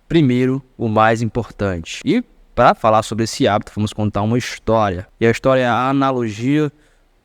primeiro o mais importante. E para falar sobre esse hábito, vamos contar uma história. E a história é a analogia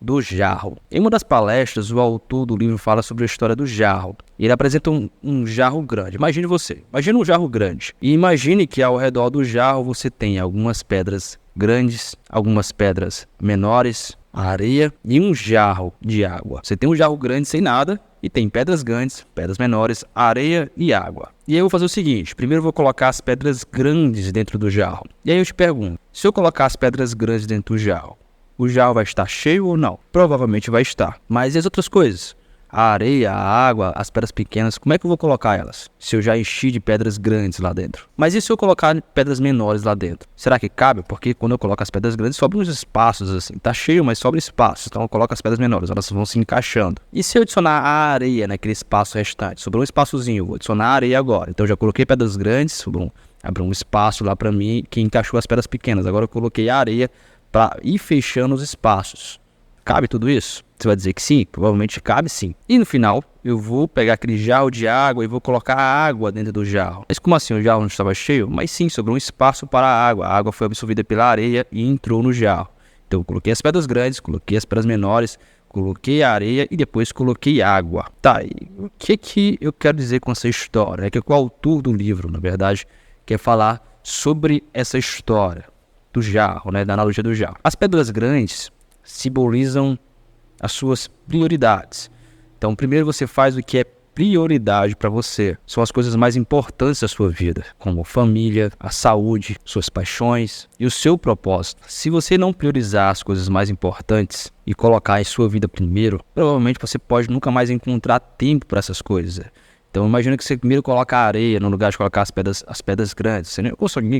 do jarro. Em uma das palestras, o autor do livro fala sobre a história do jarro. Ele apresenta um jarro grande. Imagine um jarro grande. E imagine que ao redor do jarro você tem algumas pedras grandes, algumas pedras menores, areia e um jarro de água. Você tem um jarro grande sem nada e tem pedras grandes, pedras menores, areia e água. E aí eu vou fazer o seguinte, primeiro eu vou colocar as pedras grandes dentro do jarro. E aí eu te pergunto, se eu colocar as pedras grandes dentro do jarro, o jarro vai estar cheio ou não? Provavelmente vai estar. Mas e as outras coisas? A areia, a água, as pedras pequenas, como é que eu vou colocar elas? Se eu já enchi de pedras grandes lá dentro. Mas e se eu colocar pedras menores lá dentro? Será que cabe? Porque quando eu coloco as pedras grandes, sobram uns espaços assim. Tá cheio, mas sobra espaço. Então eu coloco as pedras menores, elas vão se encaixando. E se eu adicionar a areia naquele espaço restante? Sobrou um espaçozinho, eu vou adicionar a areia agora. Então eu já coloquei pedras grandes, abriu um espaço lá pra mim que encaixou as pedras pequenas. Agora eu coloquei a areia para ir fechando os espaços. Cabe tudo isso? Você vai dizer que sim? Provavelmente cabe sim. E no final, eu vou pegar aquele jarro de água e vou colocar a água dentro do jarro. Mas como assim? O jarro não estava cheio? Mas sim, sobrou um espaço para a água. A água foi absorvida pela areia e entrou no jarro. Então eu coloquei as pedras grandes, coloquei as pedras menores, coloquei a areia e depois coloquei água. Tá, e o que eu quero dizer com essa história? É que o autor do livro, na verdade, quer falar sobre essa história do jarro, né, da analogia do jarro. As pedras grandes simbolizam as suas prioridades. Então, primeiro você faz o que é prioridade para você. São as coisas mais importantes da sua vida, como família, a saúde, suas paixões e o seu propósito. Se você não priorizar as coisas mais importantes e colocar em sua vida primeiro, provavelmente você pode nunca mais encontrar tempo para essas coisas. Então imagina que você primeiro coloca a areia no lugar de colocar as pedras grandes. Você não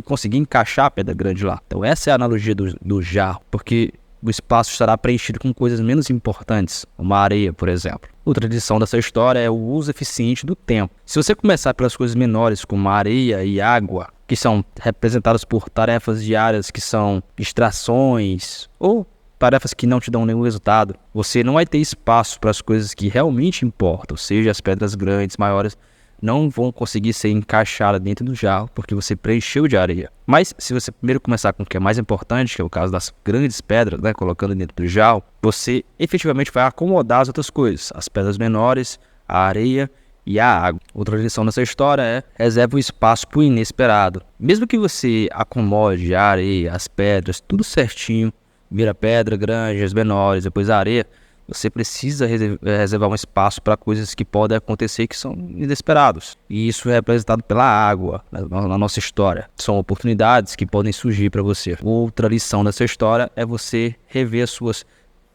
conseguir encaixar a pedra grande lá. Então essa é a analogia do jarro, porque o espaço estará preenchido com coisas menos importantes, uma areia, por exemplo. Outra lição dessa história é o uso eficiente do tempo. Se você começar pelas coisas menores, como areia e água, que são representadas por tarefas diárias que são distrações ou tarefas que não te dão nenhum resultado, você não vai ter espaço para as coisas que realmente importam, ou seja, as pedras grandes, maiores, não vão conseguir ser encaixadas dentro do jarro, porque você preencheu de areia. Mas se você primeiro começar com o que é mais importante, que é o caso das grandes pedras, né, colocando dentro do jarro, você efetivamente vai acomodar as outras coisas, as pedras menores, a areia e a água. Outra lição dessa história é: reserve o espaço para o inesperado. Mesmo que você acomode a areia, as pedras, tudo certinho, vira pedra grande, as menores, depois a areia, você precisa reservar um espaço para coisas que podem acontecer que são inesperados. E isso é representado pela água na nossa história. São oportunidades que podem surgir para você. Outra lição dessa história é você rever as suas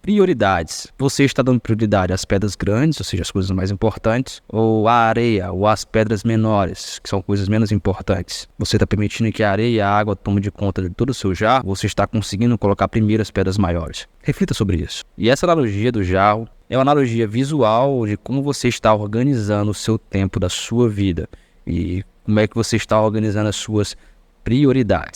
prioridades. Você está dando prioridade às pedras grandes, ou seja, as coisas mais importantes, ou à areia, ou às pedras menores, que são coisas menos importantes. Você está permitindo que a areia e a água tomem de conta de todo o seu jarro, ou você está conseguindo colocar primeiro as pedras maiores. Reflita sobre isso. E essa analogia do jarro é uma analogia visual de como você está organizando o seu tempo da sua vida e como é que você está organizando as suas prioridades.